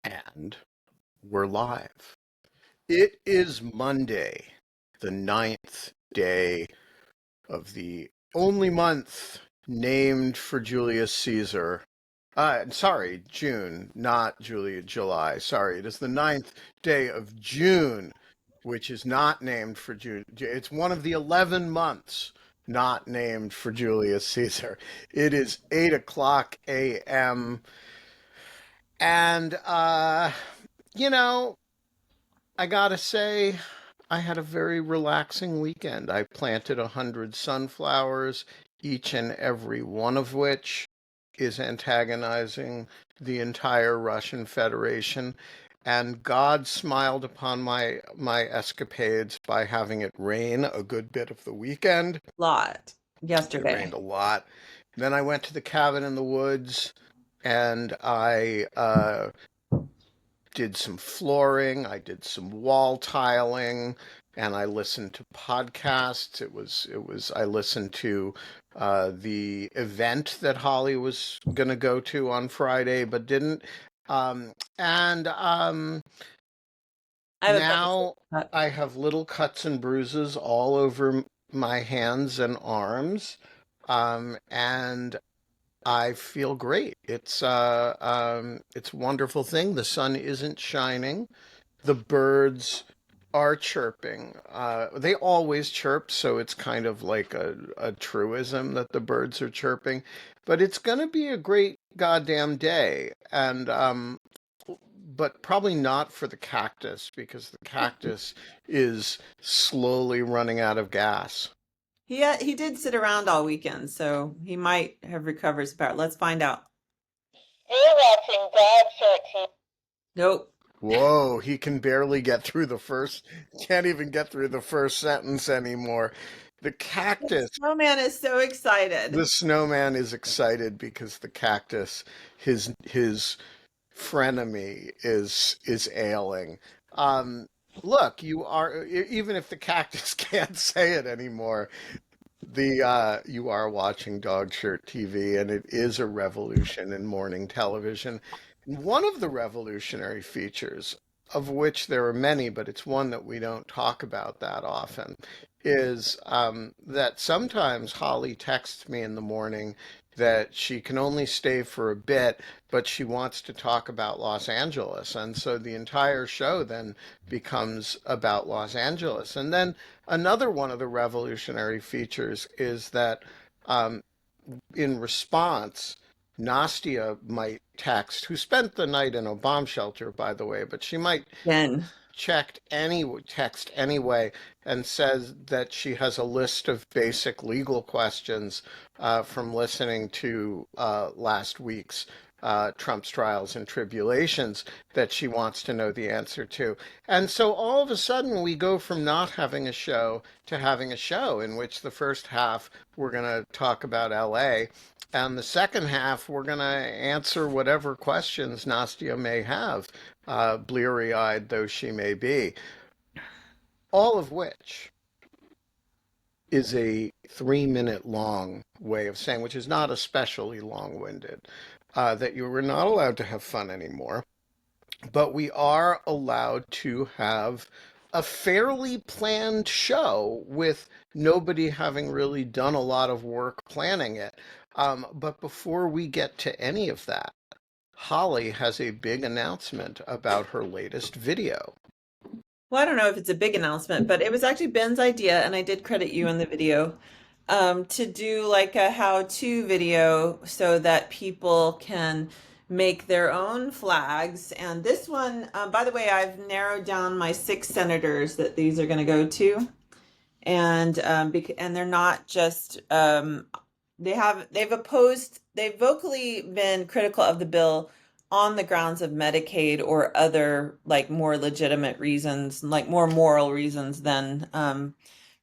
And we're live. It is Monday, the 9th day of the only month named for Julius Caesar. Sorry, June, not July. Sorry, it is the 9th day of June, which is not named for June. It's one of the 11 months not named for Julius Caesar. It is 8 o'clock a.m. And, you know, I gotta say, I had a very relaxing weekend. I planted 100 sunflowers, each and every one of which is antagonizing the entire Russian Federation. And God smiled upon my escapades by having it rain a good bit of the weekend. Lot It rained yesterday. a lot. Then I went to the cabin in the woods and I did some flooring, I did some wall tiling, and I listened to podcasts. I listened to the event that Holly was going to go to on Friday, but didn't. And I have a bunch Now of I have little cuts and bruises all over my hands and arms. And I feel great. It's a wonderful thing. The sun isn't shining. The birds are chirping. They always chirp, so it's kind of like a truism that the birds are chirping. But it's going to be a great goddamn day, and but probably not for the cactus because the cactus is slowly running out of gas. he did sit around all weekend, so he might have recovered his power. Let's find out. You're watching Dog Short TV. Nope. Whoa, he can barely get through can't even get through the first sentence anymore. The The cactus, snowman is so the excited. snowman is excited because the cactus, his frenemy is ailing. Um, Look, even if the cactus can't say it anymore, the you are watching Dog Shirt TV, and it is a revolution in morning television. One of the revolutionary features, of which there are many, but it's one that we don't talk about that often, is that sometimes Holly texts me in the morning that she can only stay for a bit, but she wants to talk about Los Angeles. And so the entire show then becomes about Los Angeles. And then another one of the revolutionary features is that um, in response, Nastia might text, who spent the night in a bomb shelter, by the way, but she might Then text anyway and says that she has a list of basic legal questions from listening to last week's Trump's trials and tribulations that she wants to know the answer to. And so all of a sudden, we go from not having a show to having a show in which the first half we're going to talk about LA. And the second half, we're going to answer whatever questions Nastia may have, bleary eyed though she may be. All of which is a 3 minute long way of saying, which is not especially long winded, that you were not allowed to have fun anymore, but we are allowed to have a fairly planned show with nobody having really done a lot of work planning it. But before we get to any of that, Holly has a big announcement about her latest video. well, I don't know if it's a big announcement, but it was actually Ben's idea, and I did credit you in the video, to do like a how-to video so that people can make their own flags. And this one, by the way, I've narrowed down my 6 senators that these are going to go to, and and they're not just they've vocally been critical of the bill on the grounds of Medicaid or other like more legitimate reasons, like more moral reasons than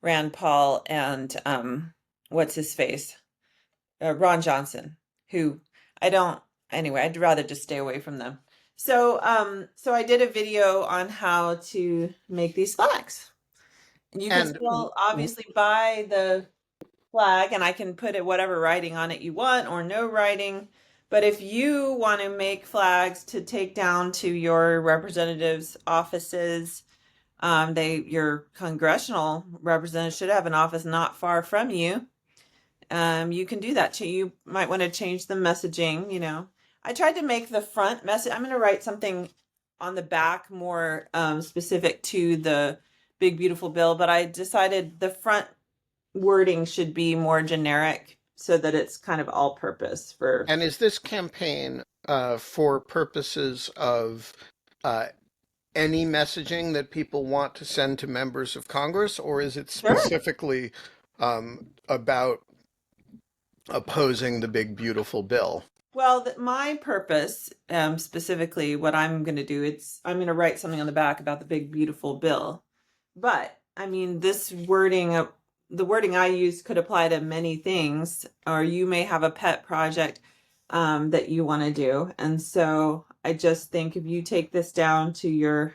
Rand Paul and what's his face, Ron Johnson, who I don't. Anyway, I'd rather just stay away from them. So I did a video on how to make these flags. You can And still obviously buy the flag, and I can put it whatever writing on it you want or no writing, But if you want to make flags to take down to your representatives' offices, your congressional representative should have an office not far from you. You can do that too. You might want to change the messaging, you know. I tried to make the front message. I'm going to write something on the back more specific to the big beautiful bill, but I decided the front wording should be more generic so that it's kind of all purpose for. And is this campaign for purposes of uh, any messaging that people want to send to members of Congress, or is it Sure. specifically about opposing the big beautiful bill? Well, my purpose, specifically, what I'm going to do, I'm going to write something on the back about the big beautiful bill. But I mean, the wording I use could apply to many things, or you may have a pet project that you want to do, and so I just think if you take this down to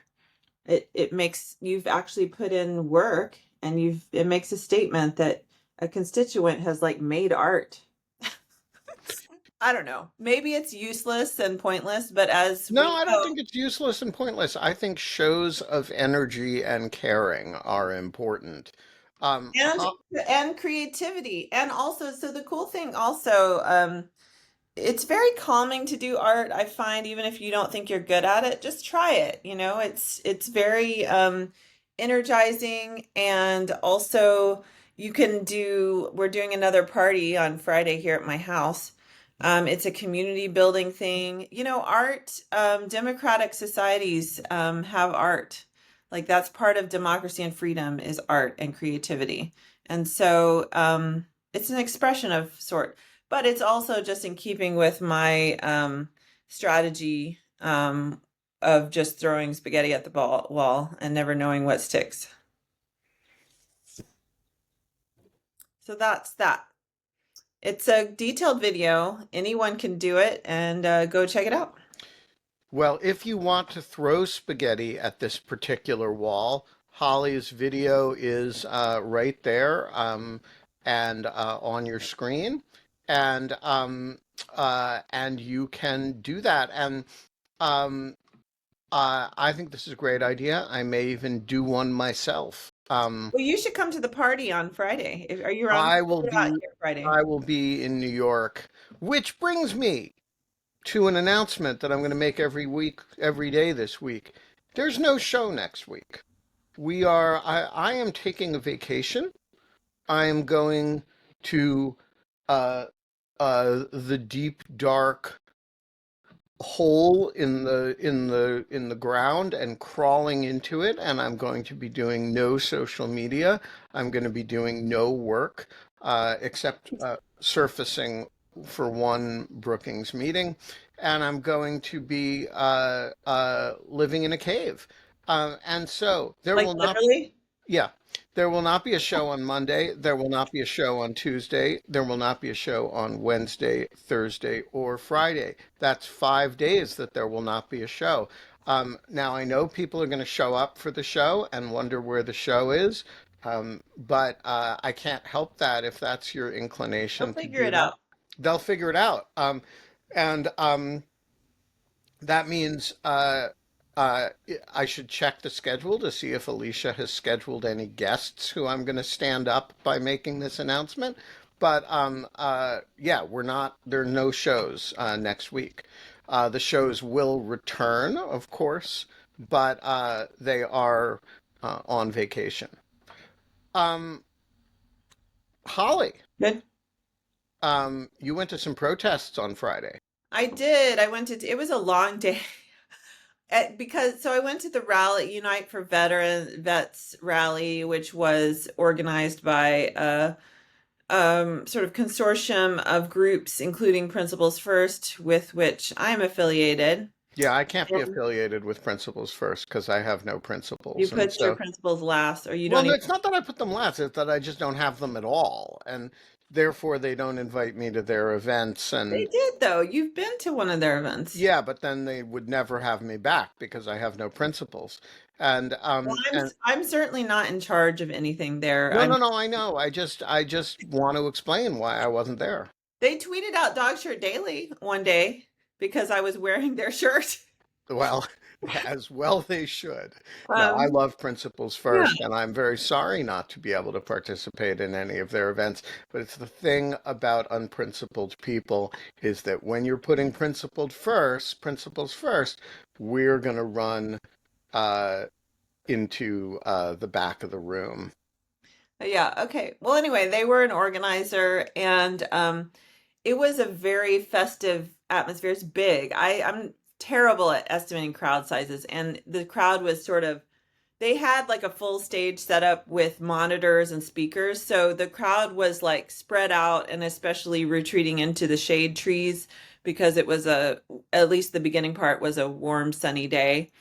it makes you've actually put in work, and it makes a statement that a constituent has like made art. I don't know. Maybe it's useless and pointless, but as No, we I don't know, think it's useless and pointless. I think shows of energy and caring are important. and and creativity, and also, so the cool thing also, it's very calming to do art. I find even if you don't think you're good at it, just try it. You know, it's very energizing, and also we're doing another party on Friday here at my house. It's a community building thing. You know, art, democratic societies have art. Like that's part of democracy and freedom is art and creativity. And so it's an expression of sort, but it's also just in keeping with my strategy of just throwing spaghetti at the wall and never knowing what sticks. So that's that. It's a detailed video. Anyone can do it, and go check it out. Well, if you want to throw spaghetti at this particular wall, Holly's video is right there and on your screen, and you can do that. And um, I think this is a great idea. I may even do one myself. Well, you should come to the party on Friday. Are you around? I will You're not be here Friday. I will be in New York, which brings me to an announcement that I'm going to make every week, every day this week. There's no show next week. I am taking a vacation. I am going to uh, the deep, dark hole in the ground and crawling into it, and I'm going to be doing no social media. I'm going to be doing no work except surfacing for one Brookings meeting, and I'm going to be living in a cave. And so there Like will not literally? yeah, there will not be a show on Monday. There will not be a show on Tuesday. There will not be a show on Wednesday, Thursday, or Friday. That's 5 days that there will not be a show. Now, I know people are going to show up for the show and wonder where the show is, but I can't help that if that's your I'll inclination to figure do it that. out. They'll figure it out. And that means uh, I should check the schedule to see if Alicia has scheduled any guests who I'm going to stand up by making this announcement. But yeah, there are no shows next week. The shows will return, of course, but they are on vacation. Um, Holly, Good. you went to some protests on Friday. I did. It was a long day. Because so I went to the rally, Unite for Vets rally, which was organized by a sort of consortium of groups, including Principles First, with which I'm affiliated. Yeah, I can't be And affiliated with Principles First because I have no you principles. And put your so, principles last, or you well, don't no, even. it's not that I put them last, it's that I just don't have them at all. And therefore, they don't invite me to their events. They And did though. You've been to one of their events. yeah, but then they would never have me back because I have no principles. And, Well, um, and I'm certainly not in charge of anything there. no, I'm no, no, I know. I just want to explain why I wasn't there. They tweeted out Dog Shirt Daily one day because I was wearing their shirt. Well, as well they should. No, I Um, love Principles yeah. First, and I'm very sorry not to be able to participate in any of their events. But it's the thing about unprincipled people is that when you're putting principles first, we're going to run uh, into the back of the room. Yeah, okay. Well, anyway, they were an organizer and it was a very festive atmosphere. It's big. I'm terrible at estimating crowd sizes, and the crowd was sort of they had like a full stage set up with monitors and speakers. So the crowd was like spread out and especially retreating into the shade trees because it was at least the beginning part was a warm, sunny day.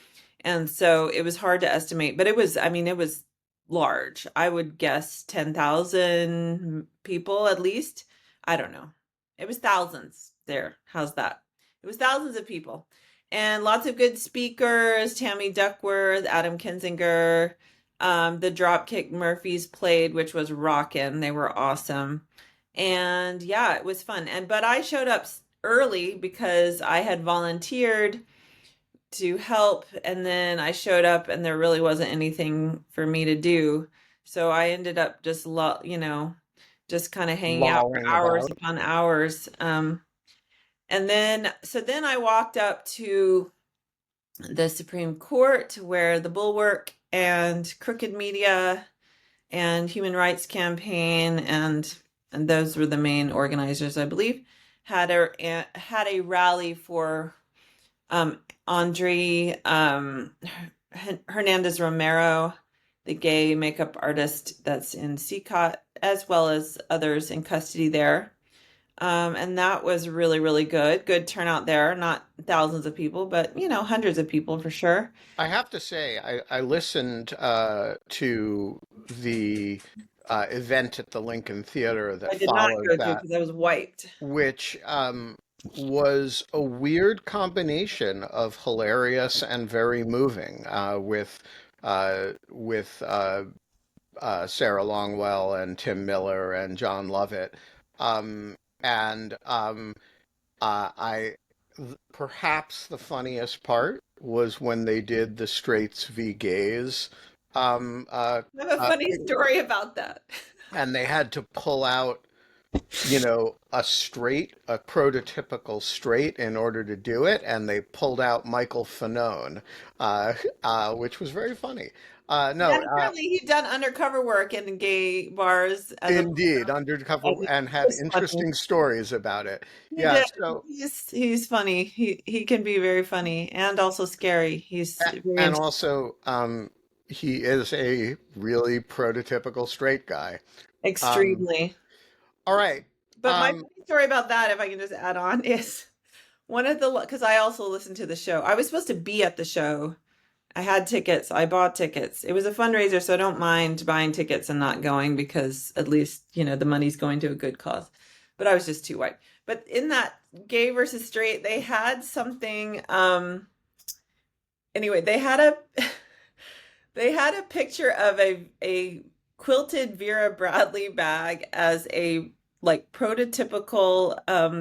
And so it was hard to estimate, but it was, I mean, it was large. I would guess 10,000 people at least. I don't know. It was thousands there. How's that? It was thousands of people and lots of good speakers. Tammy Duckworth, Adam Kinzinger, the Dropkick Murphys played, which was rockin'. They were awesome. And yeah, it was fun. But I showed up early because I had volunteered to help, and then I showed up and there really wasn't anything for me to do. So I ended up just just kind of hanging out for Lolling hours about. upon hours. And then I walked up to the Supreme Court where the Bulwark and Crooked Media and Human Rights Campaign and those were the main organizers, I believe, had a rally for Andre Hernandez Romero, the gay makeup artist that's in CCOT, as well as others in custody there. And that was really, really good. Good turnout there. Not thousands of people, but hundreds of people for sure. I have to say, I listened to the event at the Lincoln Theater that I did not followed go to that, because I was wiped. which was a weird combination of hilarious and very moving with Sarah Longwell and Tim Miller and John Lovett. And I perhaps the funniest part was when they did the straights v gays, um, uh, I have a funny story about that. and they had to pull out, a prototypical straight in order to do it, and they pulled out Michael Fanone, which was very funny. Yeah, No, apparently he'd done undercover work in gay bars as a indeed, undercover it and had was funny. interesting stories about it. He Yeah, did. so He's funny. He can be very funny and also scary. He's very and also he is a really prototypical straight guy. Um, extremely. all right. But my Um, funny story about that, if I can just add on, is one of the because I also listened to the show. I was supposed to be at the show. I had tickets. I bought tickets. It was a fundraiser, so I don't mind buying tickets and not going because at least, the money's going to a good cause. But I was just too white. But in that gay versus straight, they had something anyway, they had a they had a picture of a quilted Vera Bradley bag as a like prototypical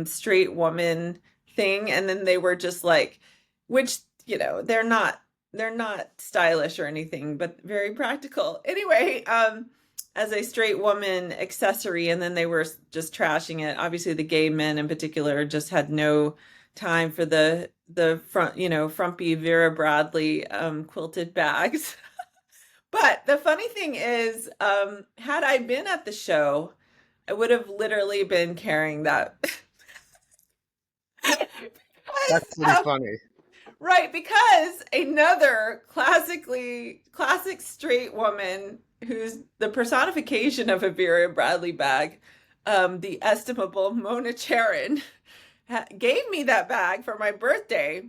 straight woman thing, and then they were just like, which they're not stylish or anything, but very practical. Anyway, as a straight woman accessory, and then they were just trashing it. Obviously, the gay men in particular just had no time for the frumpy Vera Bradley quilted bags. But the funny thing is, had I been at the show, I would have literally been carrying that. that's Because, pretty funny. right, because another classic straight woman who's the personification of a Vera Bradley bag, the estimable Mona Charon, gave me that bag for my birthday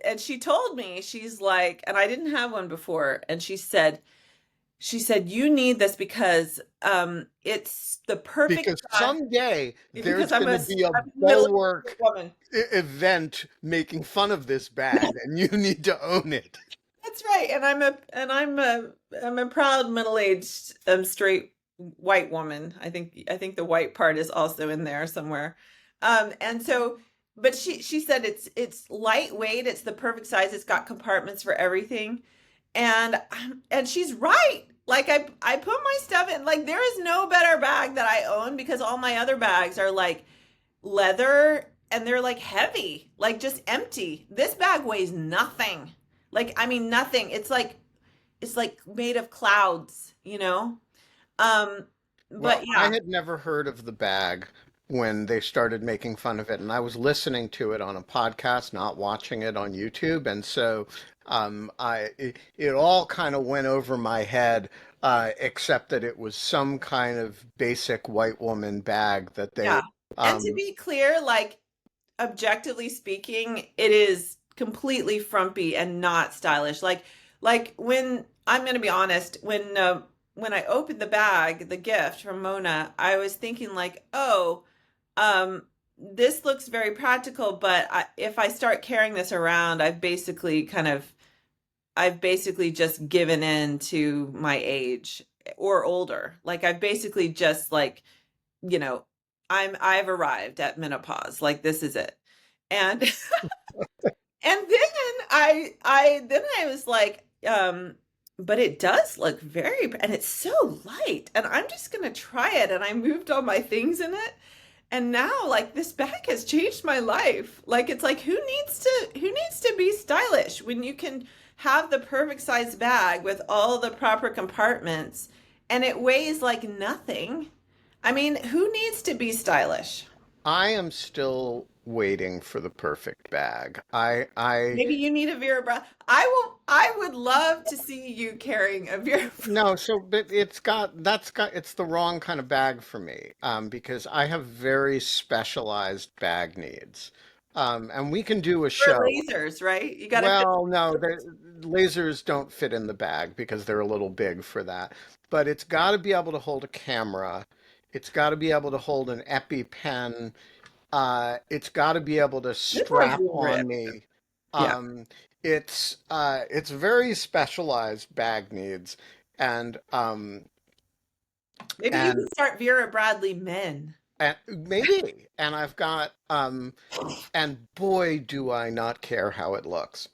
and she told me, she's like, and I didn't have one before, and she said you need this because it's the perfect Because size someday there's because I'm going a to be a I'm a middle-aged bulwark woman. event making fun of this bag, and you need to own it. That's right, and I'm a proud middle-aged straight white woman. I think the white part is also in there somewhere. And so, but she said it's lightweight, it's the perfect size, it's got compartments for everything. And she's right. Like I put my stuff in, like there is no better bag that I own because all my other bags are like leather and they're like heavy, like just empty. This bag weighs nothing. Like I mean nothing. It's like made of clouds, you know? Um, but Well, I yeah, had never heard of the bag when they started making fun of it, and I was listening to it on a podcast, not watching it on YouTube, and so it all kind of went over my head, except that it was some kind of basic white woman bag that yeah. they And to um, be clear, like objectively speaking, it is completely frumpy and not stylish. Like when I'm going to be honest, when I opened the bag, the gift from Mona, I was thinking like, oh, um, this looks very practical, but if I start carrying this around, I've basically just given in to my age or older. Like I've basically just like, you know, I've arrived at menopause. Like this is it. And and then I was like, but it does look very, and it's so light, and I'm just gonna try it. And I moved all my things in it, and now like this bag has changed my life. Like it's like who needs to be stylish when you can have the perfect size bag with all the proper compartments and it weighs like nothing. I mean, who needs to be stylish? I am still waiting for the perfect bag. I Maybe you need a Vera Bra. I would love to see you carrying a Vera No, so but it's the wrong kind of bag for me, because I have very specialized bag needs. And we can do a for show. lasers, right? You got to fit. Well, no, the lasers don't fit in the bag because they're a little big for that. But it's got to be able to hold a camera. It's got to be able to hold an EpiPen. It's got to be able to This one's strap real rip. on me. Yeah. Um, it's very specialized bag needs, and Maybe you and could start Vera Bradley Men. and maybe, and I've got and boy, do I not care how it looks.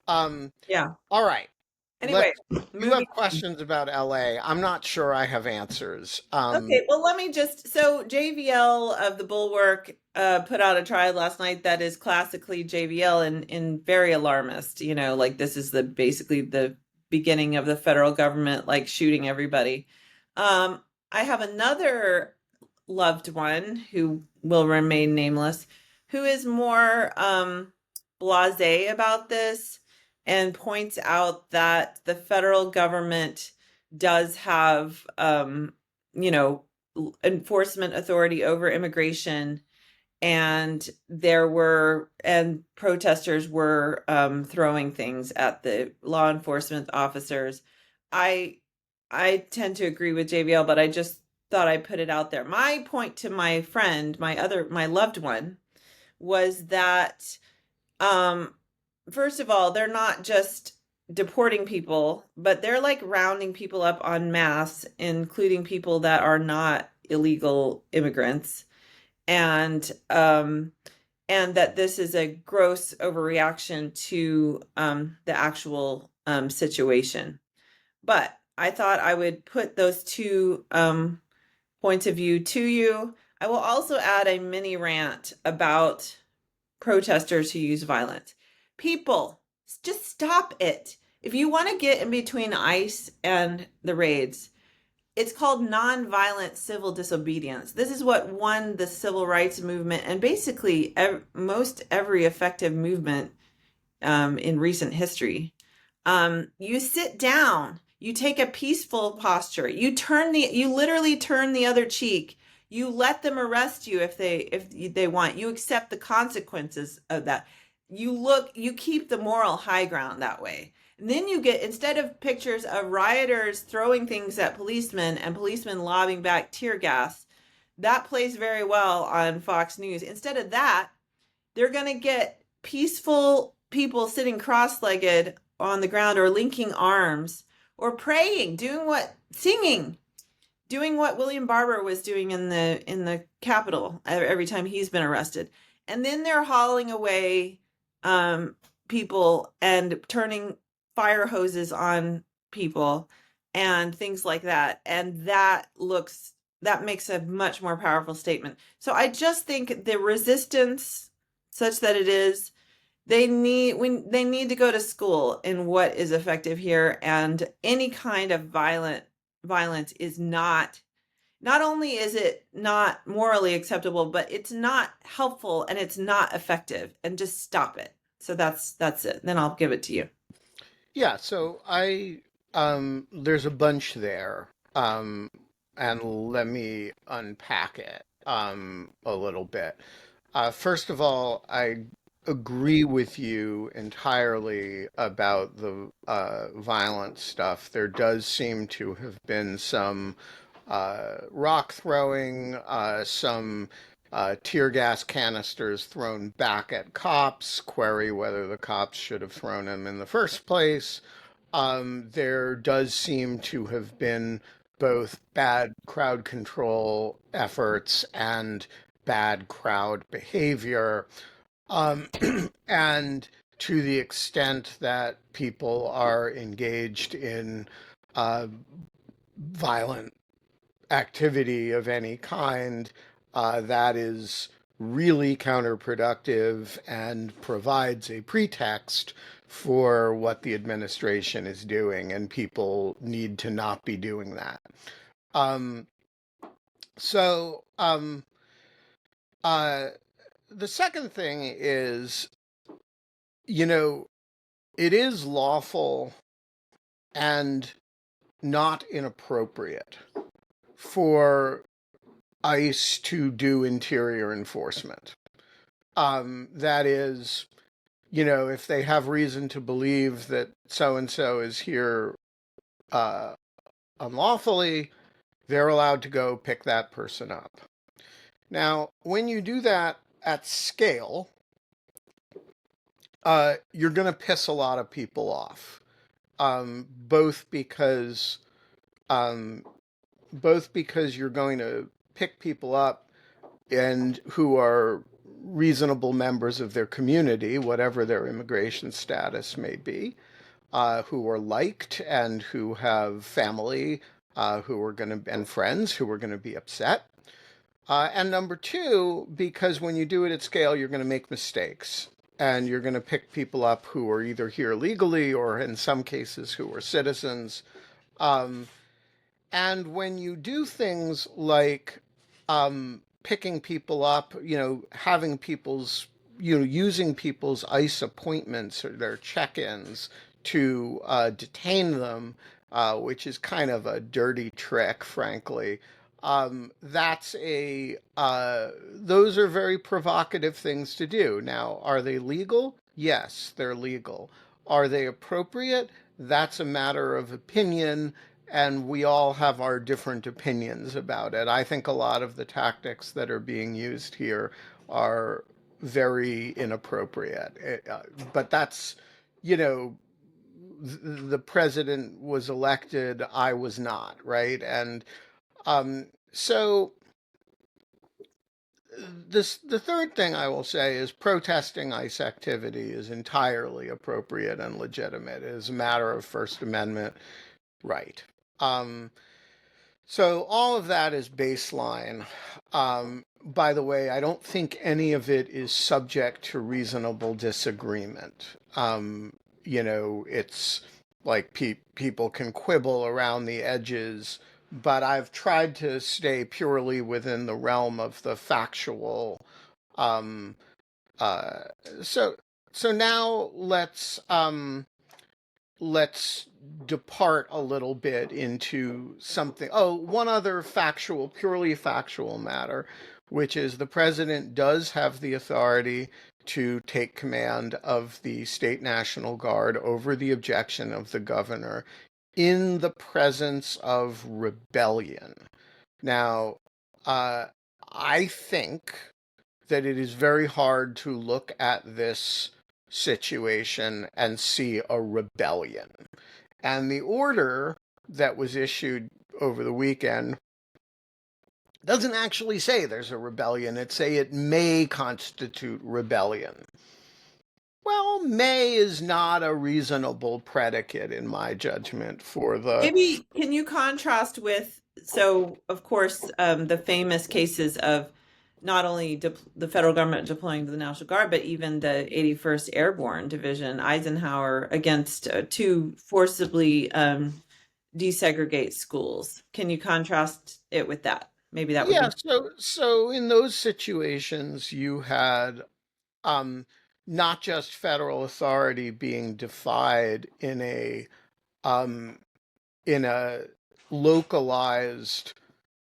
Um, Yeah. all right, Anyway, you moving have on. questions about LA. I'm not sure I have answers. Okay, well, let me just so JVL of the Bulwark put out a trial last night that is classically JVL and very alarmist. Like this is the basically the beginning of the federal government like shooting everybody. Um, I have another loved one who will remain nameless, who is more blasé about this and points out that the federal government does have you know, enforcement authority over immigration, and protesters were throwing things at the law enforcement officers. I I tend to agree with JVL, but I just thought I'd put it out there. My point to my friend, my loved one, was that um, first of all, they're not just deporting people, but they're like rounding people up en masse, including people that are not illegal immigrants, and that this is a gross overreaction to the actual situation. But I thought I would put those two points of view to you. I will also add a mini rant about protesters who use violence. People, just stop it. If you want to get in between ICE and the raids, it's called nonviolent civil disobedience. This is what won the civil rights movement and basically most every effective movement in recent history. You sit down, you take a peaceful posture, you literally turn the other cheek. You let them arrest you if they want. You accept the consequences of that. You keep the moral high ground that way. And then you get, instead of pictures of rioters throwing things at policemen and policemen lobbing back tear gas, that plays very well on Fox News. Instead of that, they're going to get peaceful people sitting cross-legged on the ground or linking arms or praying, singing. doing what William Barber was doing in the Capitol every time he's been arrested. And then they're hauling away people and turning fire hoses on people and things like that. And that makes a much more powerful statement. So I just think the resistance, such that it is, they need to go to school in what is effective here, and any kind of violence is not only is it not morally acceptable, but it's not helpful and it's not effective, and just stop it. So that's it. Then I'll give it to you. Yeah, so there's a bunch there. And let me unpack it a little bit. First of all, I agree with you entirely about the violent stuff. There does seem to have been some rock throwing, some tear gas canisters thrown back at cops, query whether the cops should have thrown them in the first place. There does seem to have been both bad crowd control efforts and bad crowd behavior. Um, and to the extent that people are engaged in uh, violent activity of any kind, that is really counterproductive and provides a pretext for what the administration is doing, and people need to not be doing that. Um, so, uh, the second thing is, you know, it is lawful and not inappropriate for ICE to do interior enforcement. That is, if they have reason to believe that so and so is here uh, unlawfully, they're allowed to go pick that person up. Now, when you do that at scale, you're going to piss a lot of people off, both because um, you're going to pick people up and who are reasonable members of their community, whatever their immigration status may be, who are liked and who have family, who are going to, and friends who are going to be upset. And number two, because when you do it at scale, you're going to make mistakes. And you're going to pick people up who are either here legally or in some cases who are citizens. Um, and when you do things like picking people up, having people's, using people's ICE appointments or their check-ins to detain them, which is kind of a dirty trick, frankly. Those are very provocative things to do. Now, are they legal? Yes, they're legal. Are they appropriate? That's a matter of opinion, and we all have our different opinions about it. I think a lot of the tactics that are being used here are very inappropriate. But that's, you know, the president was elected, I was not, right? And so the third thing I will say is protesting ICE activity is entirely appropriate and legitimate. It is a matter of First Amendment right. Um, so all of that is baseline. By the way, I don't think any of it is subject to reasonable disagreement. It's like people can quibble around the edges, but I've tried to stay purely within the realm of the factual. Um, uh, so so now let's depart a little bit into something. Oh, one other purely factual matter, which is the president does have the authority to take command of the state National Guard over the objection of the governor in the presence of rebellion. Now, uh, I think that it is very hard to look at this situation and see a rebellion. And the order that was issued over the weekend doesn't actually say there's a rebellion. It say it may constitute rebellion. Well, may is not a reasonable predicate in my judgment for the. Maybe can you contrast with, so of course, the famous cases of not only the federal government deploying the National Guard, but even the 81st Airborne Division, Eisenhower, against to forcibly desegregate schools. Can you contrast it with that? Maybe that would Yeah, be. so in those situations you had um not just federal authority being defied um in a localized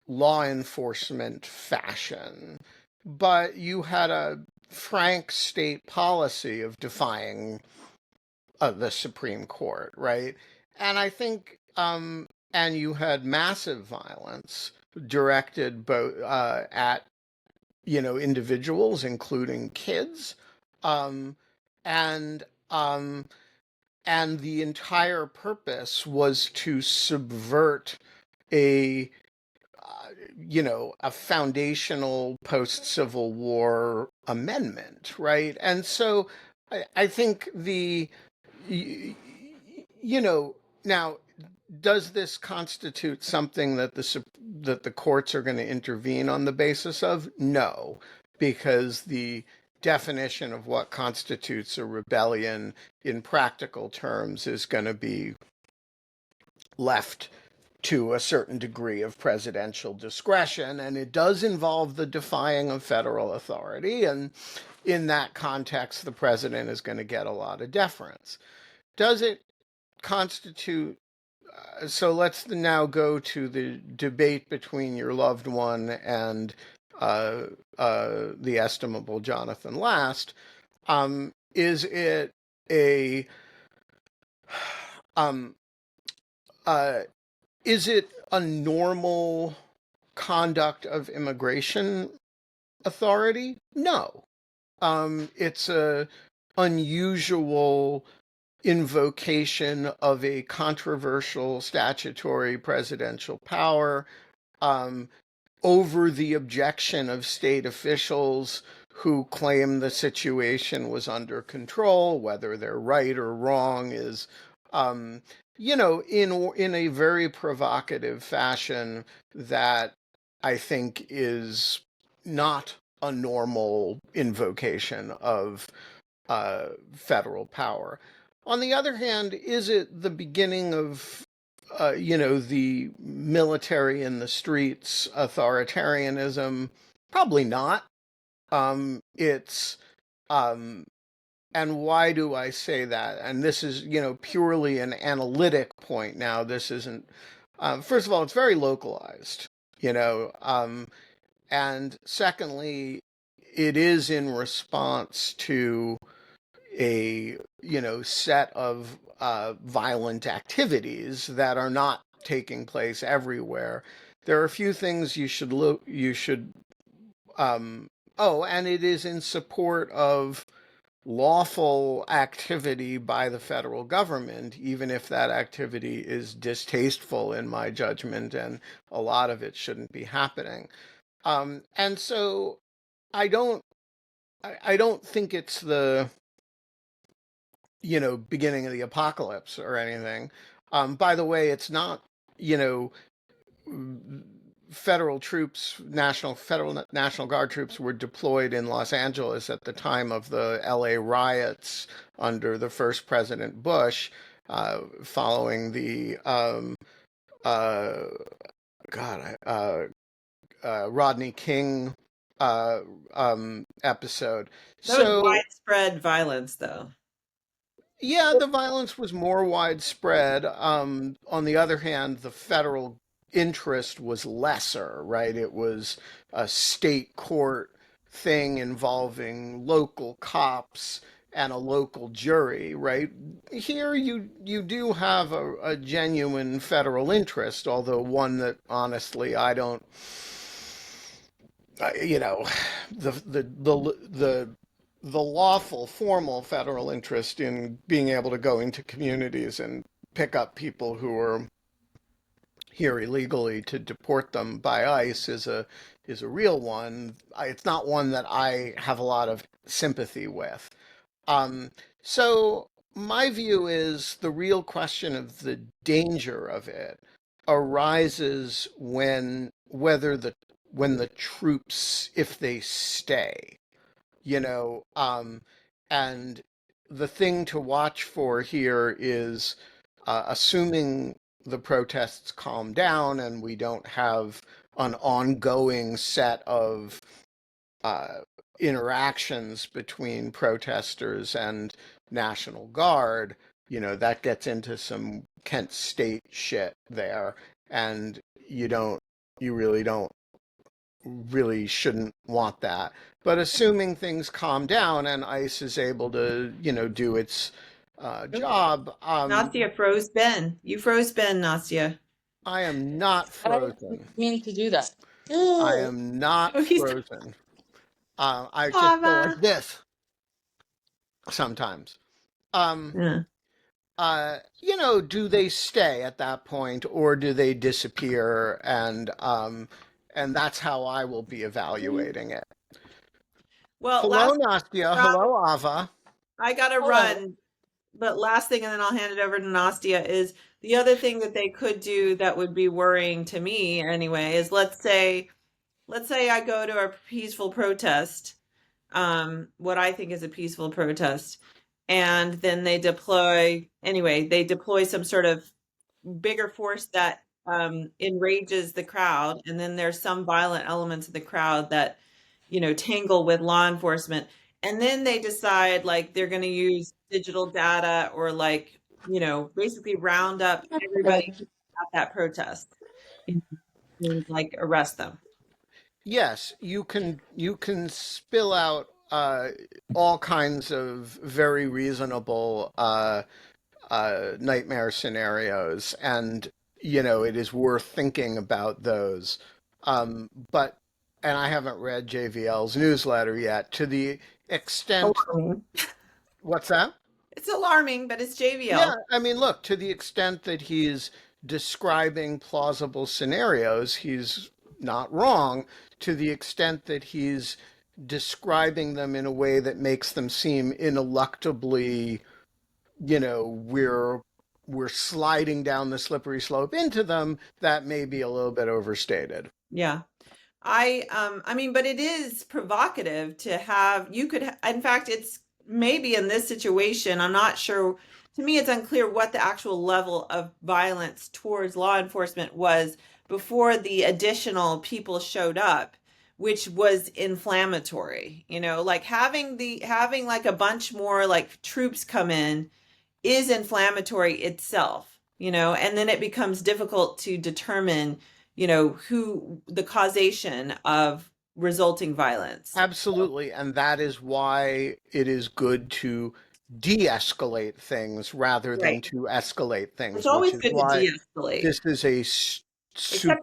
law enforcement fashion, but you had a frank state policy of defying the Supreme Court, right? And I think, and you had massive violence directed both at individuals, including kids, um, and um, and the entire purpose was to subvert a a foundational post Civil War amendment, right? And so I think you know, now, does this constitute something that the courts are going to intervene on the basis of? No, because the definition of what constitutes a rebellion in practical terms is going to be left to a certain degree of presidential discretion, and it does involve the defying of federal authority. And in that context, the president is going to get a lot of deference. Does it constitute? So let's now go to the debate between your loved one and the estimable Jonathan Last. Is it a um, uh, is it a normal conduct of immigration authority? No. It's a unusual invocation of a controversial statutory presidential power um, over the objection of state officials who claim the situation was under control. Whether they're right or wrong is, um, in a very provocative fashion that I think is not a normal invocation of federal power. On the other hand, is it the beginning of, the military in the streets authoritarianism? Probably not. It's, um, and why do I say that? And this is, purely an analytic point now. This isn't, first of all, it's very localized, you know, and secondly, it is in response to a set of violent activities that are not taking place everywhere. There are a few things you should look. You should. Oh, and it is in support of lawful activity by the federal government, even if that activity is distasteful in my judgment, and a lot of it shouldn't be happening. And so I don't. I don't think it's the beginning of the apocalypse or anything. By the way, it's not, you know, federal National Guard troops were deployed in Los Angeles at the time of the LA riots under the first President Bush, following the, uh, God, Rodney King episode. That was So, widespread violence, though. yeah, the violence was more widespread. On the other hand, the federal interest was lesser, right? It was a state court thing involving local cops and a local jury, right? Here you do have a genuine federal interest, although one that honestly I don't, you know, the lawful formal federal interest in being able to go into communities and pick up people who are here illegally to deport them by ICE is a real one. It's not one that I have a lot of sympathy with. Um, so my view is the real question of the danger of it arises when the troops, if they stay, you know, and the thing to watch for here is assuming the protests calm down and we don't have an ongoing set of uh, interactions between protesters and National Guard, that gets into some Kent State shit there, and you don't, you really shouldn't want that. But assuming things calm down and ICE is able to, do its job, Nastia froze Ben. You froze Ben, Nastia. I am not I didn't frozen. mean to do that. I am not Oh, he's frozen. I just go like Ava. this sometimes. Um, Yeah. do they stay at that point or do they disappear? And that's how I will be evaluating it. Well, Hello, last Nastia. Rob, Hello, Ava. I gotta Hello. run. But last thing, and then I'll hand it over to Nastia, is the other thing that they could do that would be worrying to me anyway, is let's say I go to a peaceful protest, what I think is a peaceful protest, and then they deploy some sort of bigger force that enrages the crowd, and then there's some violent elements of the crowd that tangle with law enforcement, and then they decide like they're going to use digital data or like basically round up everybody at that protest and like arrest them. Yes, you can spill out all kinds of very reasonable nightmare scenarios, and it is worth thinking about those. But and I haven't read JVL's newsletter yet. To the extent, Alarming. what's that? It's alarming, but it's JVL. Yeah, I mean, look, to the extent that he's describing plausible scenarios, he's not wrong. To the extent that he's describing them in a way that makes them seem ineluctably, we're sliding down the slippery slope into them, that may be a little bit overstated. Yeah. I mean, but it is provocative to have, in fact, it's maybe in this situation, I'm not sure. To me, it's unclear what the actual level of violence towards law enforcement was before the additional people showed up, which was inflammatory. Like having like a bunch more like troops come in is inflammatory itself, and then it becomes difficult to determine, who the causation of resulting violence. Absolutely, and that is why it is good to de-escalate things rather than Right. to escalate It's things, which always is good to why de-escalate, this is a except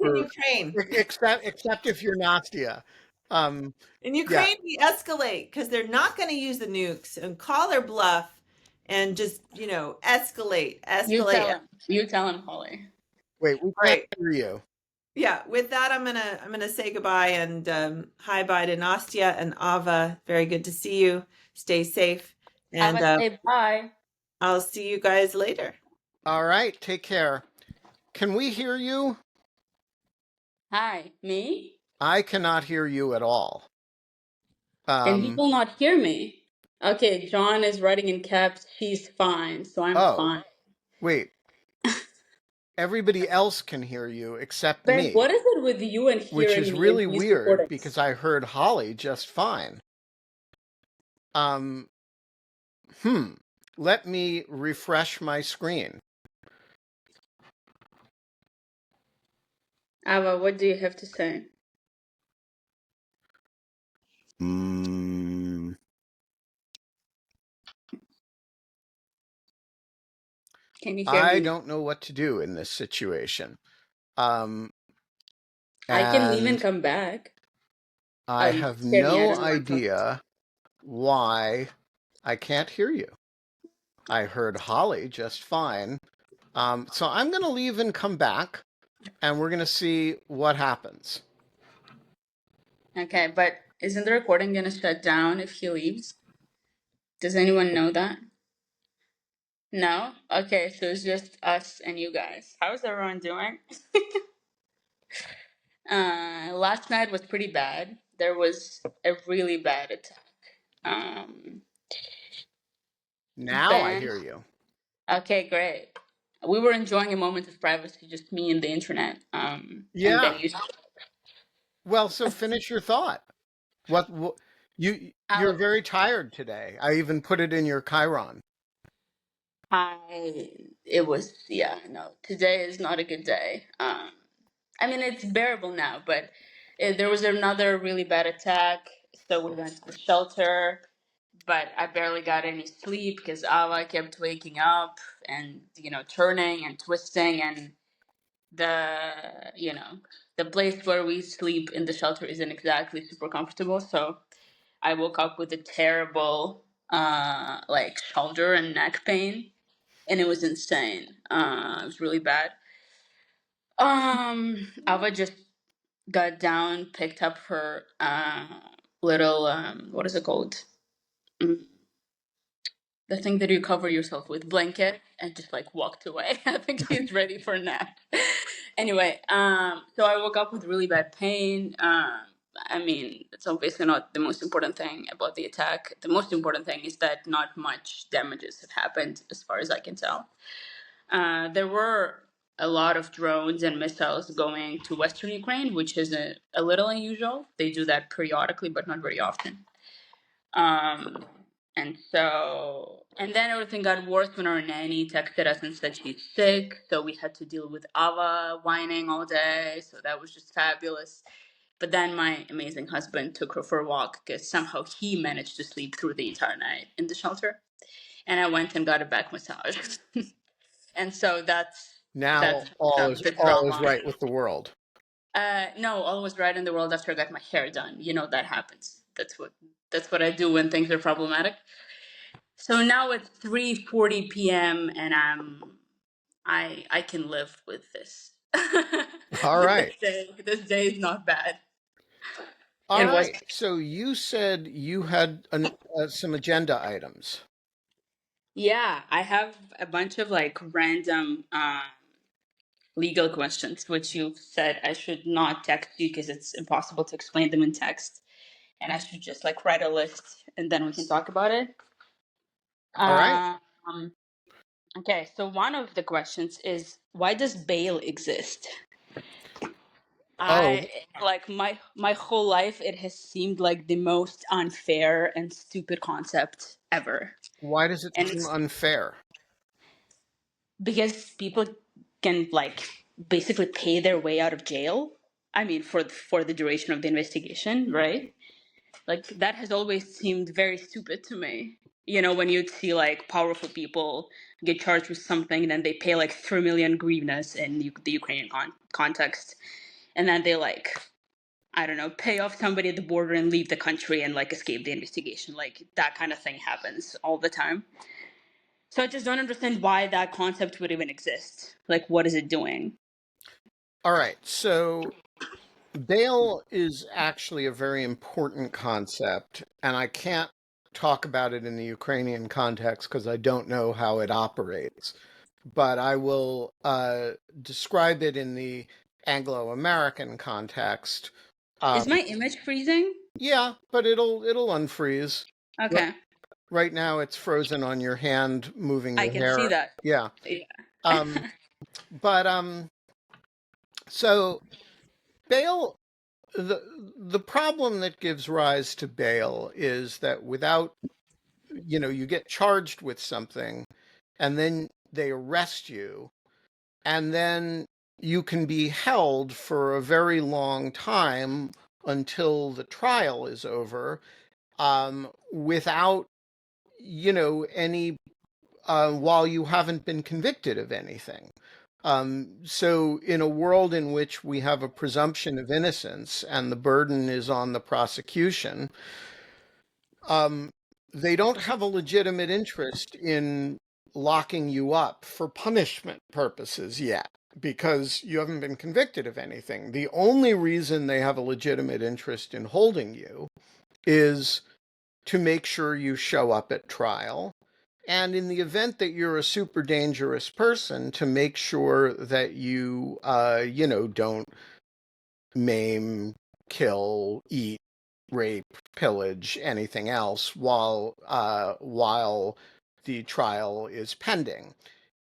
in super, Ukraine. except if you're Nastia. Um, In yeah, Ukraine, we escalate because they're not going to use the nukes and call their bluff and just, escalate, You escalate. tell him. You tell him, Holly. wait, we All can't right. hear you. Yeah, with that, I'm gonna say goodbye and hi bye to Nastia and Ava. Very good to see you. Stay safe, I and would say bye. I'll see you guys later. All right, take care. Can we hear you? Hi, me? I cannot hear you at all. Can Um, people not hear me? Okay, John is writing in caps, she's fine, so I'm oh, fine. wait. Everybody else can hear you except Ben, me, what is it with you and which hearing is me in really these weird recordings? because I heard Holly just fine. Um, hmm. Let me refresh my screen. Ava, what do you have to say? Mm, Can you hear I me now? don't know what to do in this situation. Um, I can leave and and come back. Oh, I you have scared me. I no don't want to talk. idea why I can't hear you. I heard Holly just fine. So I'm going to leave and come back. and we're going to see what happens. Okay, but isn't the recording gonna shut down if he leaves? Does anyone know that? No? Okay, so it's just us and you guys. How's everyone doing? Last night was pretty bad. There was a really bad attack. Um, Now I Ben, hear you. okay, great. We were enjoying a moment of privacy, just me and the internet. And then Yeah. you, Well, so finish your thought. What you're I, very tired today. I even put it in your Chiron. it was, yeah, no, today is not a good day. I mean, it's bearable now, but there was another really bad attack, so we went to the shelter, but I barely got any sleep because Ava kept waking up and, turning and twisting, and the, you know, the place where we sleep in the shelter isn't exactly super comfortable, so I woke up with a terrible, like, shoulder and neck pain, and it was insane. It was really bad. Ava just got down, picked up her little what is it called? Mm, the thing that you cover yourself with, blanket, and just like walked away. I think she's ready for a nap. Anyway, so I woke up with really bad pain. I mean, it's obviously not the most important thing about the attack. The most important thing is that not much damages have happened, as far as I can tell. There were a lot of drones and missiles going to Western Ukraine, which is a little unusual. They do that periodically, but not very often. Um, and then everything got worse when our nanny texted us and said she's sick. So we had to deal with Ava whining all day. So that was just fabulous. But then my amazing husband took her for a walk because somehow he managed to sleep through the entire night in the shelter. And I went and got a back massage. And so that's Now all is the all is drama. right with the world. No, all was right in the world after I got my hair done. You know that happens. That's what I do when things are problematic. So now it's 3:40 p.m. and I can live with this. All right. This day is not bad. All It was, right. So you said you had some agenda items. yeah. I have a bunch of like random legal questions, which you said I should not text you because it's impossible to explain them in text, and I should just like write a list and then we can talk about it. All right. Um, okay, so one of the questions is, why does bail exist? Oh, I like my whole life it has seemed like the most unfair and stupid concept ever. why does it And seem it's unfair? because people can like basically pay their way out of jail. I mean, for the duration of the investigation, right? Like that has always seemed very stupid to me. When you'd see like powerful people get charged with something, and then they pay like 3 million hryvnias in the Ukrainian context, and then they like, I don't know, pay off somebody at the border and leave the country and like escape the investigation. Like that kind of thing happens all the time. So I just don't understand why that concept would even exist. Like, what is it doing? All right. So bail is actually a very important concept, and I can't talk about it in the Ukrainian context because I don't know how it operates. But I will describe it in the Anglo-American context. Is Um, my image freezing? yeah, but it'll unfreeze. Ri- Okay, Right now, it's frozen on your hand, moving I your can see hair. that. Yeah. Yeah. Um, but so bail. The problem that gives rise to bail is that without, you get charged with something, and then they arrest you, and then you can be held for a very long time until the trial is over, without, any, while you haven't been convicted of anything. So, in a world in which we have a presumption of innocence and the burden is on the prosecution, um, they don't have a legitimate interest in locking you up for punishment purposes yet. because you haven't been convicted of anything. The only reason they have a legitimate interest in holding you is to make sure you show up at trial. And in the event that you're a super dangerous person, to make sure that you, don't maim, kill, eat, rape, pillage, anything else while the trial is pending.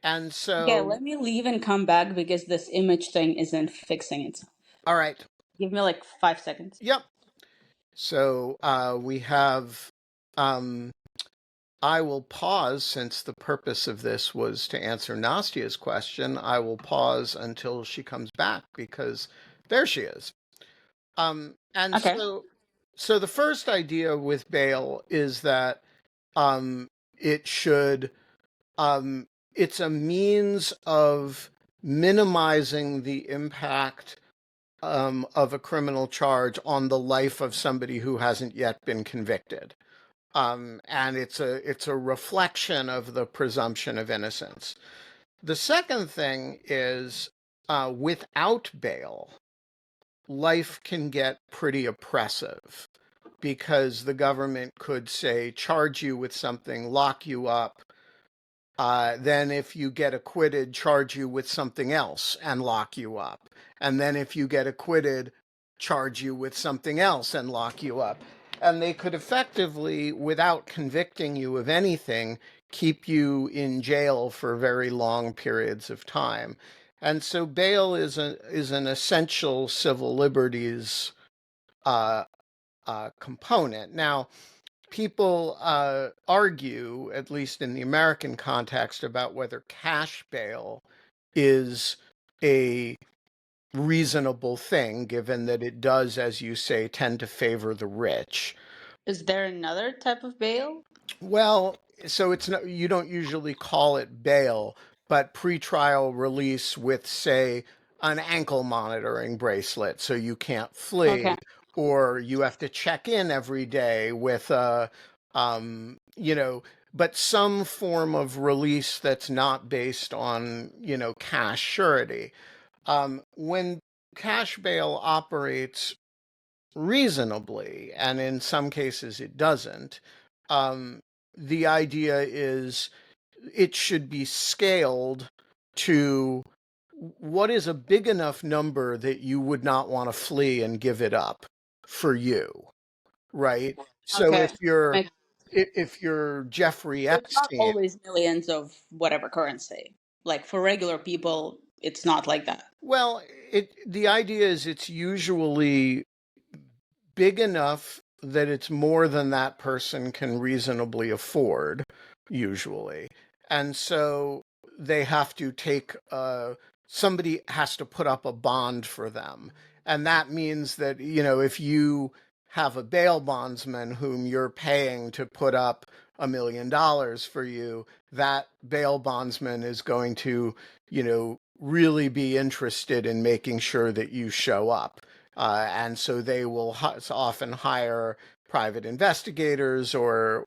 And Okay, so, let me leave and come back because this image thing isn't fixing itself. all right, Give me like 5 seconds. yep. So we have. Um, I will pause since the purpose of this was to answer Nastia's question. I will pause until she comes back because there she is. And Okay. so the first idea with bail is that um, it should it's a means of minimizing the impact of a criminal charge on the life of somebody who hasn't yet been convicted. And it's a reflection of the presumption of innocence. The second thing is without bail, life can get pretty oppressive because the government could say charge you with something, lock you up, then if you get acquitted, charge you with something else and lock you up. And then if you get acquitted, charge you with something else and lock you up. And they could effectively, without convicting you of anything, keep you in jail for very long periods of time. And so bail is an essential civil liberties uh, component. Now, people argue, at least in the American context, about whether cash bail is a reasonable thing, given that it does, as you say, tend to favor the rich. Is there another type of bail? Well, so it's not, you don't usually call it bail, but pretrial release with, say, an ankle monitoring bracelet so you can't Okay. flee, or you have to check in every day with a, but some form of release that's not based on, cash surety. When cash bail operates reasonably, and in some cases it doesn't, um, the idea is it should be scaled to what is a big enough number that you would not want to flee and give it up for you, right? So Okay. Make- if you're Jeffrey So it's not Epstein, always millions of whatever currency. Like for regular people, it's not like that. well, the idea is it's usually big enough that it's more than that person can reasonably afford, usually. And so they have to take, somebody has to put up a bond for them. And that means that, if you have a bail bondsman whom you're paying to put up $1 million for you, that bail bondsman is going to, really be interested in making sure that you show up. And so they will often hire private investigators or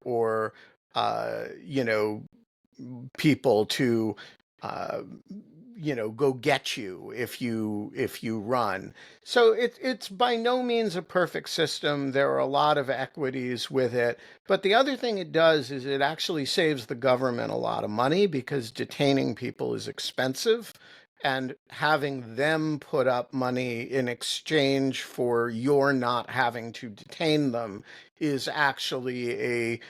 people to uh, go get you if you run. So it's by no means a perfect system. There are a lot of equities with it, but the other thing it does is it actually saves the government a lot of money because detaining people is expensive, and having them put up money in exchange for your not having to detain them is actually a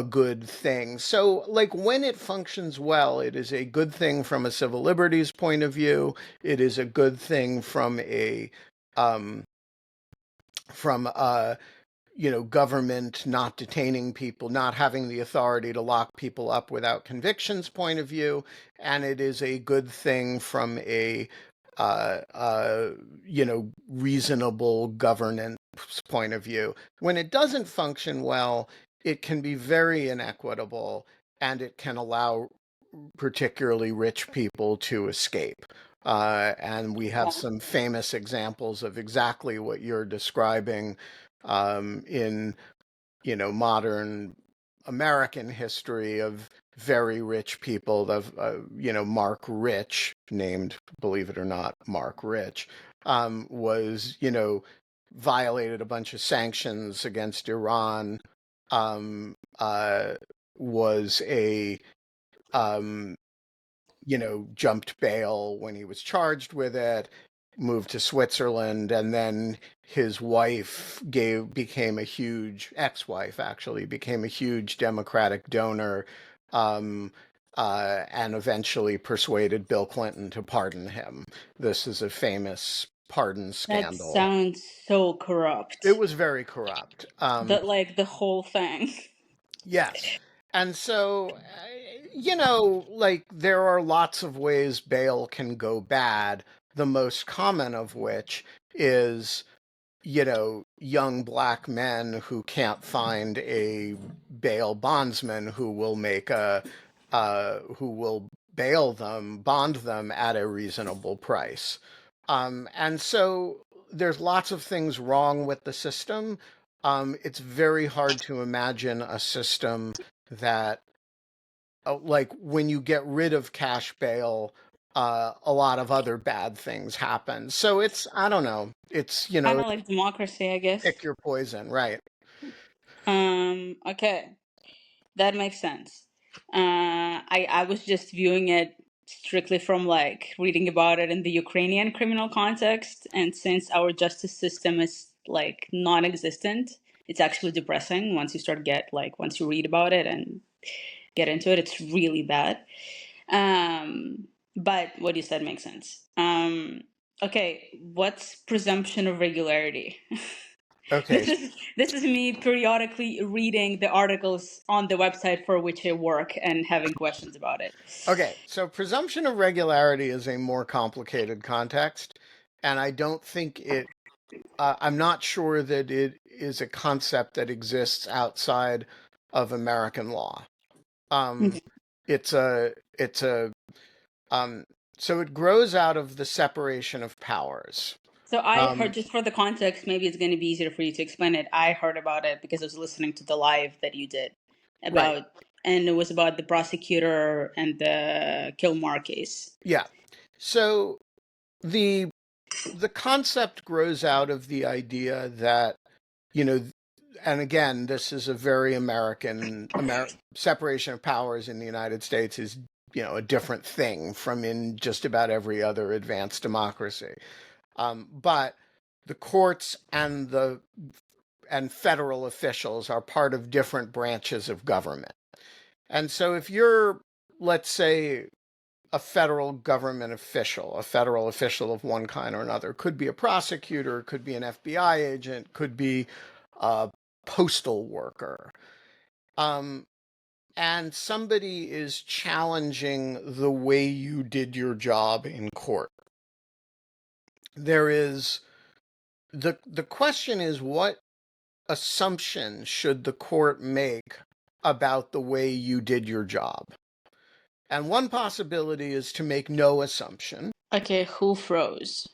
good thing. So, like, when it functions well, it is a good thing from a civil liberties point of view. It is a good thing from a um, from government not detaining people, not having the authority to lock people up without convictions point of view, and it is a good thing from a reasonable governance point of view. When it doesn't function well, it can be very inequitable, and it can allow particularly rich people to escape. And we have some famous examples of exactly what you're describing in modern American history of very rich people. Mark Rich, named, believe it or not, Mark Rich, was, violated a bunch of sanctions against Iran, um, uh, was a, um, jumped bail when he was charged with it, moved to Switzerland, and then his wife became a huge ex-wife actually became a huge Democratic donor, um, and eventually persuaded Bill Clinton to pardon him. This is a famous pardon That scandal. sounds so It corrupt. was very corrupt. The whole thing. Yes. And so, like there are lots of ways bail can go bad, the most common of which is, young black men who can't find a bail bondsman who will bond them at a reasonable price. And so there's lots of things wrong with the system. It's very hard to imagine a system that, like, when you get rid of cash bail, a lot of other bad things happen. So I don't know. It's, Kind of like democracy, I guess. pick your poison, right? Okay. That makes sense. I was just viewing it strictly from like reading about it in the Ukrainian criminal context, and since our justice system is like non-existent, it's actually depressing once you read about it and get into it. It's really bad. But what you said makes sense. Okay, what's presumption of regularity? Okay. This is me periodically reading the articles on the website for which I work and having questions about it. Okay. So presumption of regularity is a more complicated context, and I don't think I'm not sure that it is a concept that exists outside of American law. Um, Okay. it's a um, so it grows out of the separation of powers. So I heard, Um, just for the context, maybe it's going to be easier for you to explain it. I heard about it because I was listening to the live that you did right. and it was about the prosecutor and the Kilmar case. Yeah. So the the concept grows out of the idea that, you know, and again, this is a very separation of powers in the United States is, a different thing from in just about every other advanced democracy. But the courts and federal officials are part of different branches of government. And so if you're, let's say, a federal government official, a federal official of one kind or another, could be a prosecutor, could be an FBI agent, could be a postal worker. And somebody is challenging the way you did your job in court. There is the question is, what assumption should the court make about the way you did your job? And one possibility is to make no assumption. Okay, who froze?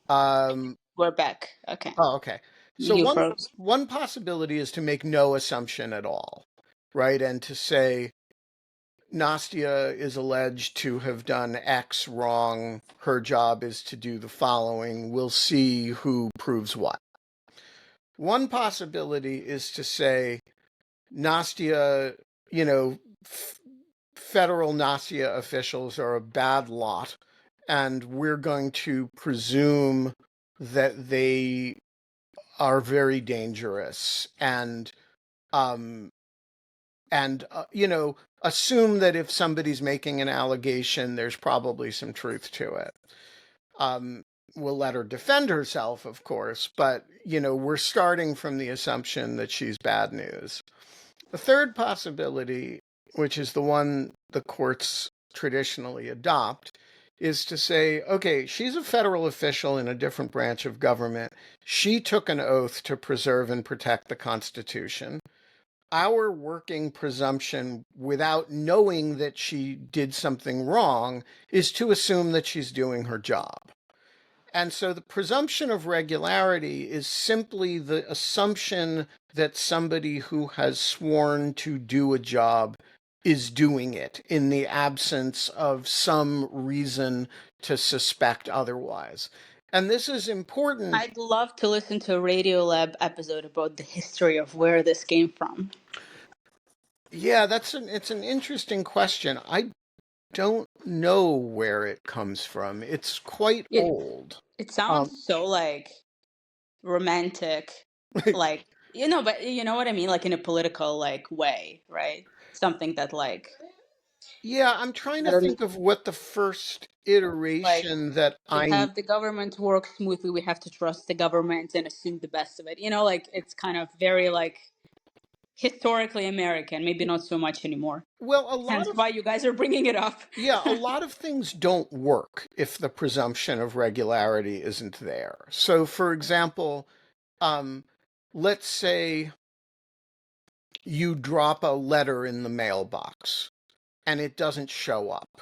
Um, We're back. Okay. okay. So You froze. one possibility is to make no assumption at all, right? And to say Nastia is alleged to have done X wrong. Her job is to do the following. We'll see who proves what. One possibility is to say Nastia, federal Nastia officials are a bad lot, and we're going to presume that they are very dangerous um, and assume that if somebody's making an allegation, there's probably some truth to it. We'll let her defend herself, of course, but we're starting from the assumption that she's bad news. The third possibility, which is the one the courts traditionally adopt, is to say, okay, she's a federal official in a different branch of government. She took an oath to preserve and protect the Constitution. Our working presumption, without knowing that she did something wrong, is to assume that she's doing her job. And so the presumption of regularity is simply the assumption that somebody who has sworn to do a job is doing it in the absence of some reason to suspect otherwise. And this is important. I'd love to listen to a Radiolab episode about the history of where this came from. Yeah, it's an interesting question. I don't know where it comes from. It's quite It old. it Um, sounds so like romantic, like but you know what I mean, like in a political like way, right? Something that like yeah, I'm trying I to don't know, think of what the first like iteration that to I have the government work smoothly, we have to trust the government and assume the best of it. Like it's kind of very like historically American, maybe not so much anymore. well, a lot Hence of why you guys are bringing it up. yeah, a lot of things don't work if the presumption of regularity isn't there. So, for example, um, let's say you drop a letter in the mailbox and it doesn't show up.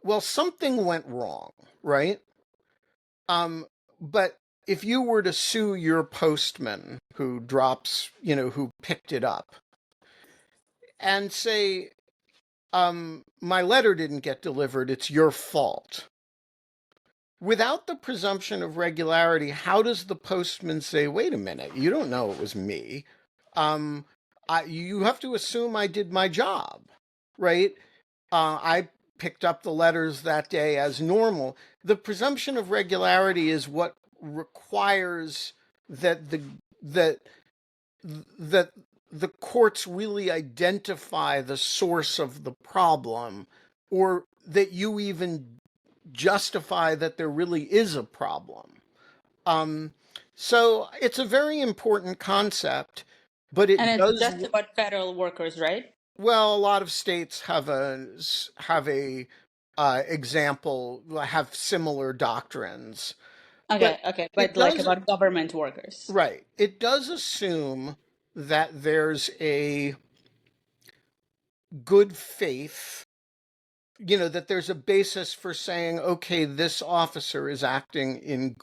Well, something went wrong, right? But if you were to sue your postman who drops, who picked it up, and say, my letter didn't get delivered, it's your fault. Without the presumption of regularity, how does the postman say, wait a minute, you don't know it was me? Um, you have to assume I did my job, right? I picked up the letters that day as normal. The presumption of regularity is what requires that that that the courts really identify the source of the problem, or that you even justify that there really is a problem. Um, so it's a very important concept, but And it it's does. just about federal workers, right? Well, a lot of states have a example, have similar doctrines, but Okay, it but like does about government workers. right. It does assume that there's a good faith, that there's a basis for saying, okay, this officer is acting in,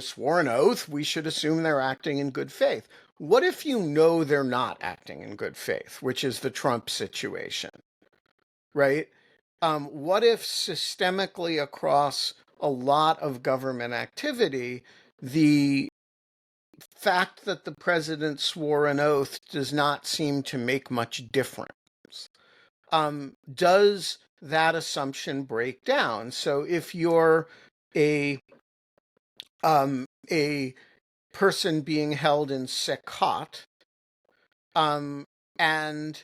sworn oath. We should assume they're acting in good faith. What if you know they're not acting in good faith, which is the Trump situation, right? What if systemically across a lot of government activity, the fact that the president swore an oath does not seem to make much difference? Does that assumption break down? So if you're a a person being held in Sekot, and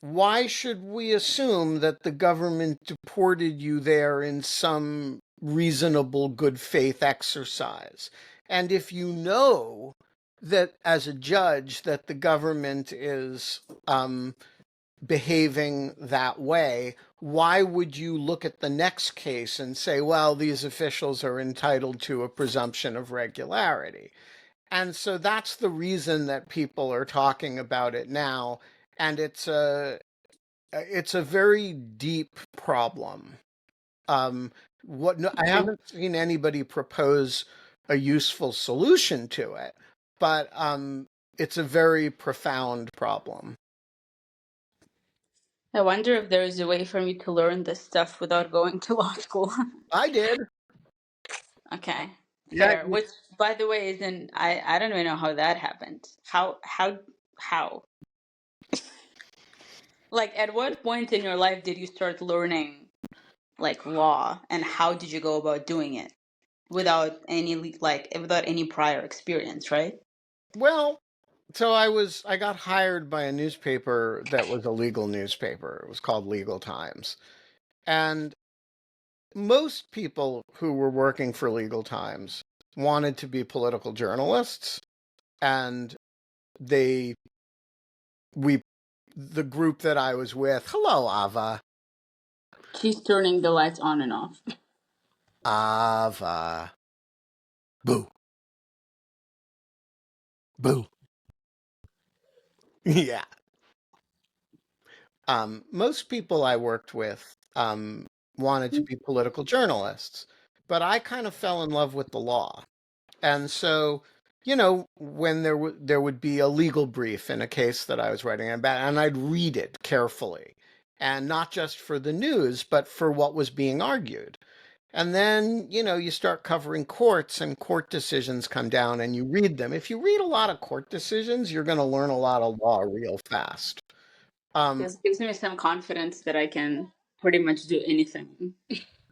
why should we assume that the government deported you there in some reasonable good faith exercise? And if you know that as a judge that the government is behaving that way, why would you look at the next case and say, well, these officials are entitled to a presumption of regularity? And so that's the reason that people are talking about it now. And it's a very deep problem. No, I haven't seen anybody propose a useful solution to it, but it's a very profound problem. I wonder if there is a way for me to learn this stuff without going to law school. I did. Okay, Yeah. fair. Which, by the way, isn't I don't even know how that happened. How? Like, at what point in your life did you start learning like law, and how did you go about doing it without without any prior experience, right? Well, so I got hired by a newspaper that was a legal newspaper. It was called Legal Times. And most people who were working for Legal Times wanted to be political journalists, and they we the group that I was with, hello Ava. She's turning the lights on and off. Ava. Boo. Boo. Yeah. Most people I worked with wanted to be political journalists, but I kind of fell in love with the law. And so when there would be a legal brief in a case that I was writing about, and I'd read it carefully, and not just for the news, but for what was being argued. And then, you start covering courts and court decisions come down and you read them. If you read a lot of court decisions, you're going to learn a lot of law real fast. Um, This gives me some confidence that I can pretty much do anything.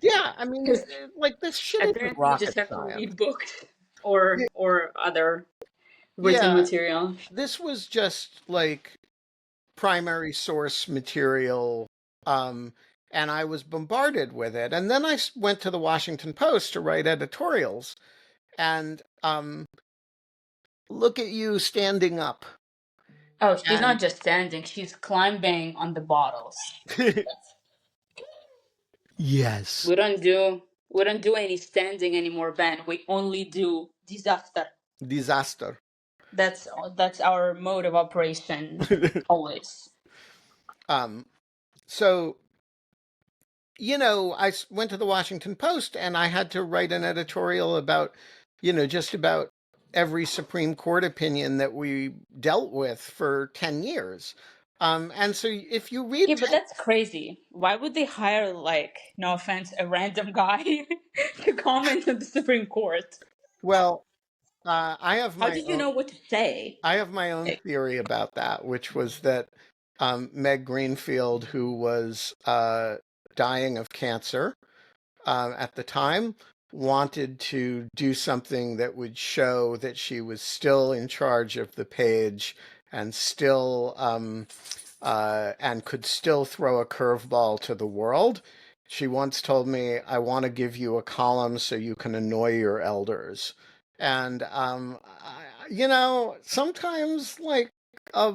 yeah, I mean, Because like this shit isn't apparently you rocket just have to science. read books or other written Yeah, material. this was just like primary source material. Um, and I was bombarded with it. And then I went to the Washington Post to write editorials. And look at you standing up. Oh, she's And not just standing; she's climbing on the bottles. yes, We don't do any standing anymore, Ben. We only do disaster. disaster. That's our mode of operation always. um, so, I went to the Washington Post and I had to write an editorial about, just about every Supreme Court opinion that we dealt with for 10 years. And so if you read Yeah, but that's crazy. Why would they hire, like, no offense, a random guy to comment on the Supreme Court? well, I have How my did you own know what to say? I have my own theory about that, which was that Meg Greenfield, who was dying of cancer at the time, wanted to do something that would show that she was still in charge of the page and still and could still throw a curveball to the world. She once told me, "I want to give you a column so you can annoy your elders." And sometimes like a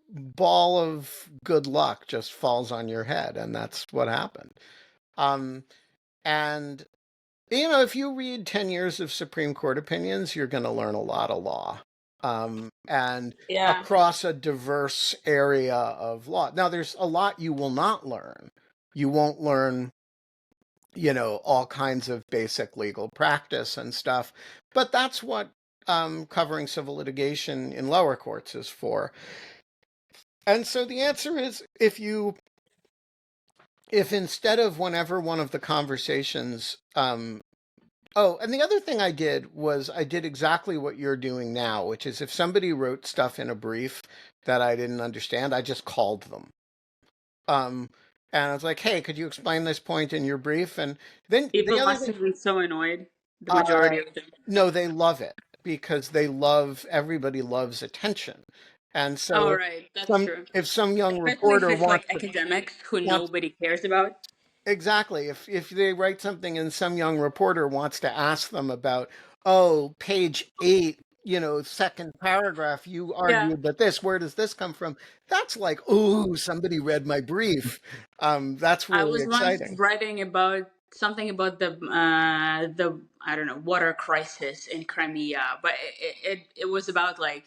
ball of good luck just falls on your head, and that's what happened. Um, and if you read 10 years of Supreme Court opinions, you're going to learn a lot of law. And Yeah. across a diverse area of law. Now, there's a lot you will not learn. You won't learn, all kinds of basic legal practice and stuff. But that's what covering civil litigation in lower courts is for. And so the answer is if instead of whenever one of the conversations oh, and the other thing I did was I did exactly what you're doing now, which is if somebody wrote stuff in a brief that I didn't understand, I just called them. Um, and I was like, "Hey, could you explain this point in your brief?" And then the People other must thing, have been so annoyed, the uh, majority of them. no, they love it because everybody loves attention. And Oh, so right, that's some true. if some young Especially if reporter it's like wants to academics who wants nobody cares about. exactly. If they write something and some young reporter wants to ask them about, oh, page 8, second paragraph, you Yeah. argued that this, where does this come from? That's like, oh, somebody read my brief. That's I really was once exciting. writing about something about the I don't know, water crisis in Crimea, but it was about like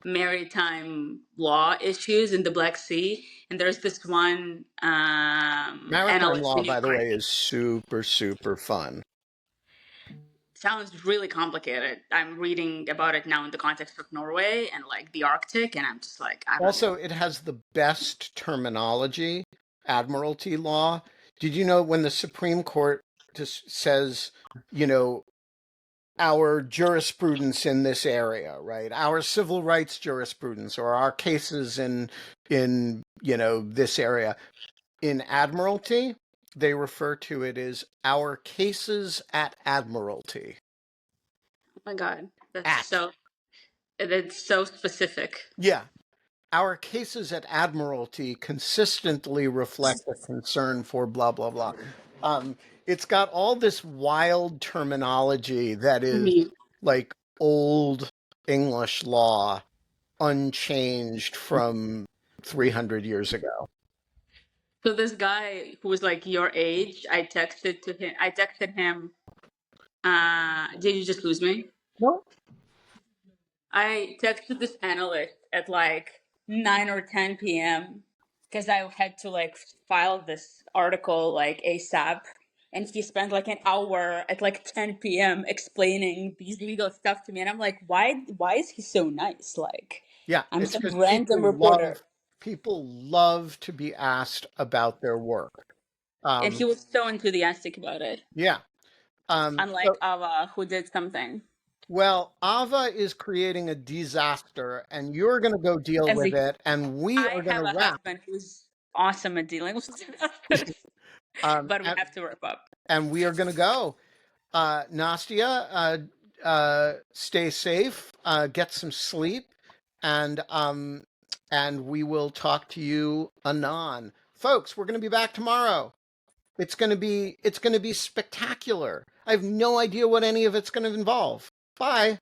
maritime law issues in the Black Sea, and there's this one Maritime analyst law, in by the way, Ukraine. is super, super fun. Sounds really complicated. I'm reading about it now in the context of Norway and like the Arctic, and I'm just like, I don't Also, know. it has the best terminology, admiralty law. Did you know when the Supreme Court just says, you know, our jurisprudence in this area, right? Our civil rights jurisprudence or our cases in this area. In admiralty, they refer to it as our cases at admiralty. Oh my God, At. that's so specific. Yeah. Our cases at admiralty consistently reflect a concern for blah blah blah. Um, it's got all this wild terminology that is Mhm. like old English law unchanged from 300 years ago. So this guy who was like your age, I texted to him. I texted him. Did you just lose me? No. I texted this analyst at like 9 or 10 p.m. because I had to like file this article like ASAP. and he spent like an hour at like 10 p.m. explaining these legal stuff to me, and I'm like, why is he so nice? Like, Yeah, I'm it's some because random reporter. people love to be asked about their work. And Um, he was so enthusiastic about it, yeah. unlike So, Ava, who did something. well, Ava is creating a disaster, and you're going to go deal And with it, and we I are going have to a wrap. husband who's awesome at dealing with disasters, Um, but we and, have to wrap up. and we are going to go. Nastia, stay safe, get some sleep, and we will talk to you anon. Folks, we're going to be back tomorrow. It's going to be spectacular. I have no idea what any of it's going to involve. Bye.